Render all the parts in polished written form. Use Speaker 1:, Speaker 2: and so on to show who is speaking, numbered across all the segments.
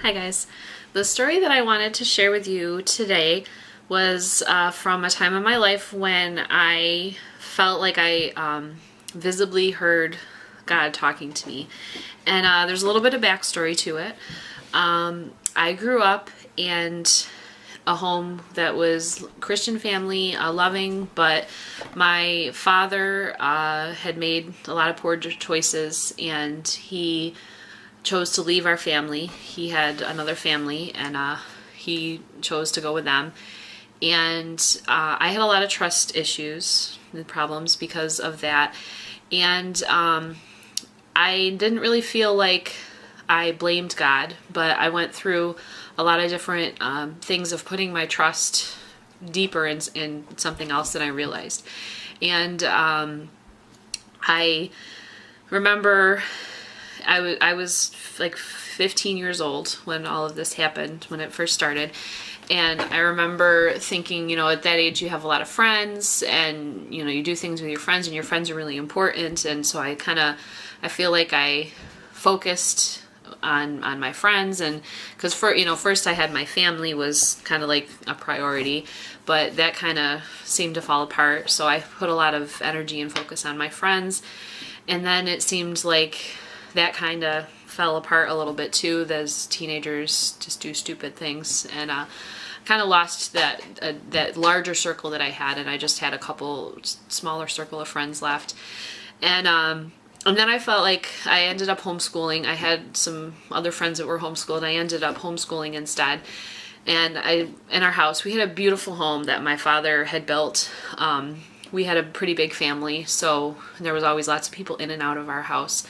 Speaker 1: Hi guys. The story that I wanted to share with you today was from a time in my life when I felt like I visibly heard God talking to me. And there's a little bit of backstory to it. I grew up in a home that was Christian family, loving, but my father had made a lot of poor choices, and he chose to leave our family. He had another family, and he chose to go with them. And I had a lot of trust issues and problems because of that. And I didn't really feel like I blamed God, but I went through a lot of different things of putting my trust deeper in something else than I realized. And I remember I was like 15 years old when all of this happened, when it first started. And I remember thinking, at that age you have a lot of friends, and, you do things with your friends, and your friends are really important. And so I feel like I focused on my friends, and because first I had my family was kind of like a priority, but that kind of seemed to fall apart. So I put a lot of energy and focus on my friends. And then it seemed like that kind of fell apart a little bit too, as teenagers just do stupid things, and kind of lost that larger circle that I had, and I just had a couple smaller circle of friends left. And then I felt like I ended up homeschooling. I had some other friends that were homeschooled, and I ended up homeschooling instead. And in our house, we had a beautiful home that my father had built. We had a pretty big family, so there was always lots of people in and out of our house.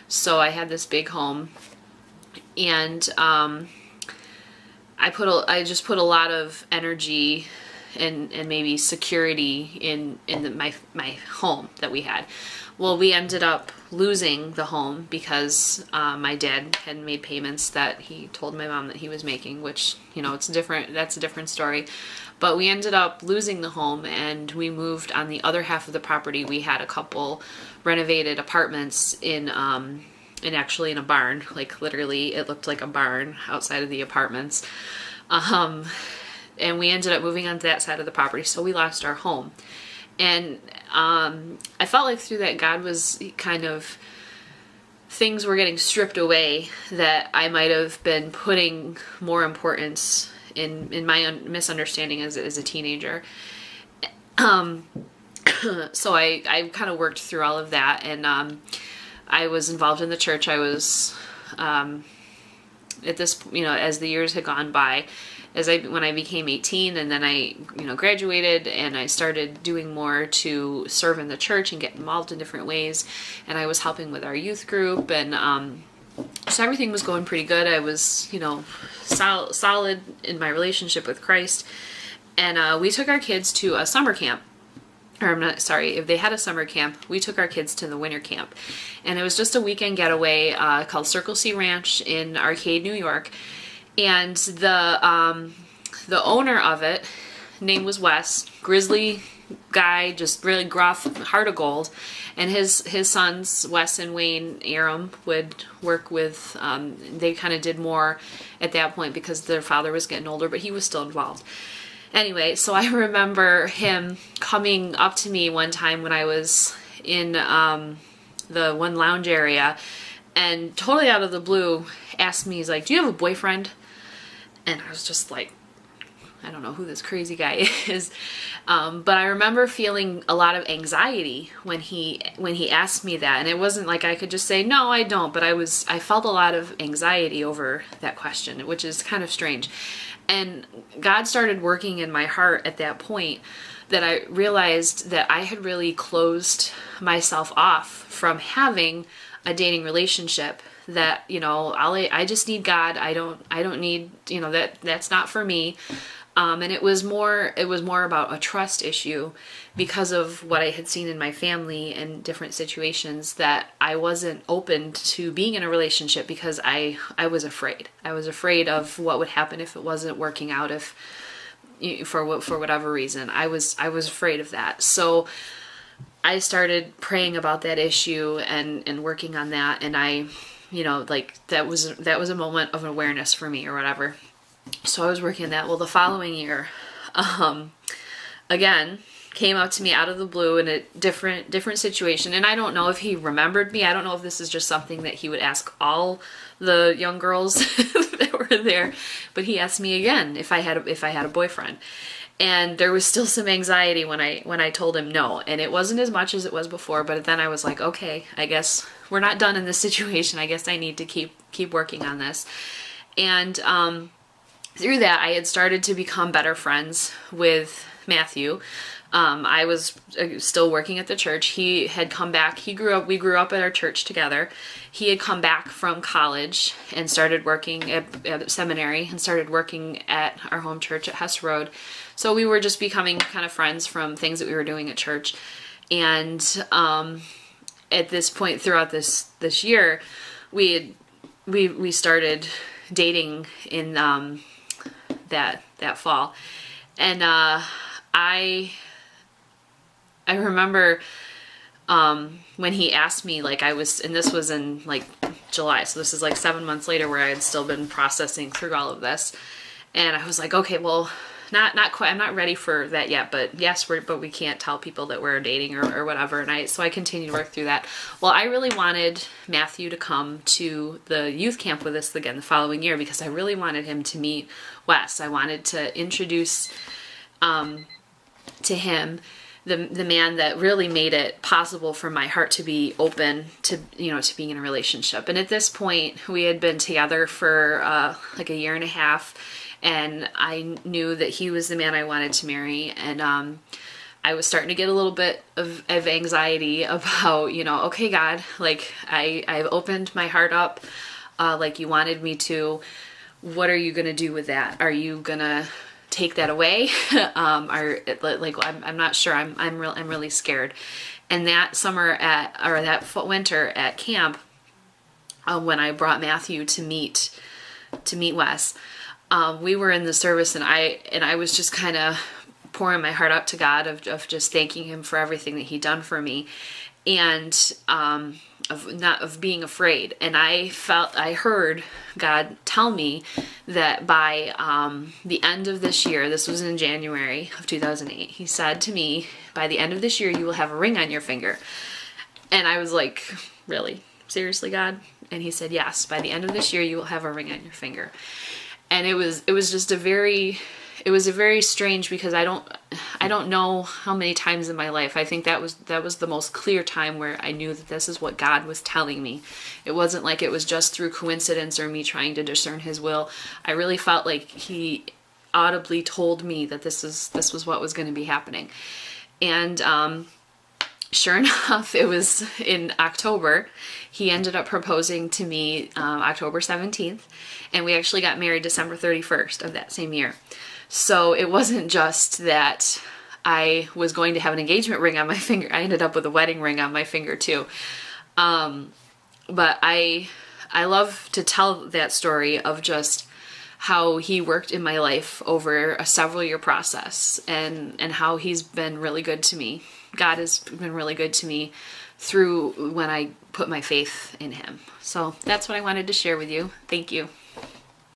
Speaker 1: So I had this big home, and I just put a lot of energy and maybe security in my home that we had. Well, we ended up losing the home because my dad had made payments that he told my mom that he was making, which, it's different. That's a different story. But we ended up losing the home, and we moved on the other half of the property. We had a couple renovated apartments actually in a barn. Like, literally, it looked like a barn outside of the apartments. And we ended up moving onto that side of the property, so we lost our home. And I felt like through that, God was kind of, things were getting stripped away that I might have been putting more importance in my misunderstanding as a teenager. So I kind of worked through all of that, and I was involved in the church. I was at this, as the years had gone by, when I became 18, and then I, graduated, and I started doing more to serve in the church and get involved in different ways. And I was helping with our youth group, and so everything was going pretty good. I was, solid in my relationship with Christ. And we took our kids to a summer camp. Or I'm not sorry, if they had a summer camp, we took our kids to the winter camp. And it was just a weekend getaway called Circle C Ranch in Arcade, New York. And the owner of it, name was Wes, grizzly guy, just really gruff, heart of gold. And his sons, Wes and Wayne Aram, would work with, they kind of did more at that point because their father was getting older, but he was still involved. Anyway, so I remember him coming up to me one time when I was in the one lounge area, and totally out of the blue asked me, he's like, "Do you have a boyfriend?" And I was just like, I don't know who this crazy guy is. But I remember feeling a lot of anxiety when he asked me that. And it wasn't like I could just say, "No, I don't." But I felt a lot of anxiety over that question, which is kind of strange. And God started working in my heart at that point, that I realized that I had really closed myself off from having a dating relationship. That, I just need God. I don't need, that's not for me. And it was more about a trust issue because of what I had seen in my family and different situations, that I wasn't open to being in a relationship because I was afraid. I was afraid of what would happen if it wasn't working out, if for whatever reason. I was afraid of that. So I started praying about that issue and working on that, and I like that was a moment of awareness for me or whatever. So I was working on that. Well, the following year, again, came up to me out of the blue in a different situation. And I don't know if he remembered me. I don't know if this is just something that he would ask all the young girls that were there. But he asked me again if I had a boyfriend. And there was still some anxiety when I told him no. And it wasn't as much as it was before. But then I was like, okay, I guess we're not done in this situation. I guess I need to keep working on this. And through that, I had started to become better friends with Matthew. I was still working at the church. He had come back. We grew up at our church together. He had come back from college and started working at seminary and started working at our home church at Hess Road. So we were just becoming kind of friends from things that we were doing at church. And at this point throughout this year, we started dating in that fall. And I remember when he asked me, like, and this was in like July, so this is like 7 months later, where I had still been processing through all of this, and I was like, okay, well, not quite, I'm not ready for that yet, but yes, but we can't tell people that we're dating or whatever, and so I continued to work through that. Well, I really wanted Matthew to come to the youth camp with us again the following year, because I really wanted him to meet Wes. I wanted to introduce to him the man that really made it possible for my heart to be open to being in a relationship. And at this point, we had been together for like a year and a half, and I knew that he was the man I wanted to marry. And I was starting to get a little bit of anxiety about, okay, God, like I've opened my heart up like you wanted me to. What are you going to do with that? Are you going to take that away? I'm not sure. I'm really scared. And that summer that winter at camp, when I brought Matthew to meet Wes, we were in the service, and I was just kind of pouring my heart out to God of just thanking him for everything that he'd done for me, and of being afraid. And I heard God tell me that by the end of this year, this was in January of 2008, he said to me, by the end of this year, you will have a ring on your finger. And I was like, really? Seriously, God? And he said, yes, by the end of this year, you will have a ring on your finger. And it was just a very strange, because I don't know how many times in my life. I think that was the most clear time where I knew that this is what God was telling me. It wasn't like it was just through coincidence or me trying to discern his will. I really felt like he audibly told me that this was what was going to be happening. And sure enough, it was in October. He ended up proposing to me October 17th, and we actually got married December 31st of that same year. So it wasn't just that I was going to have an engagement ring on my finger. I ended up with a wedding ring on my finger too. But I love to tell that story of just how he worked in my life over a several-year process, and how he's been really good to me. God has been really good to me through when I put my faith in him. So that's what I wanted to share with you. Thank you.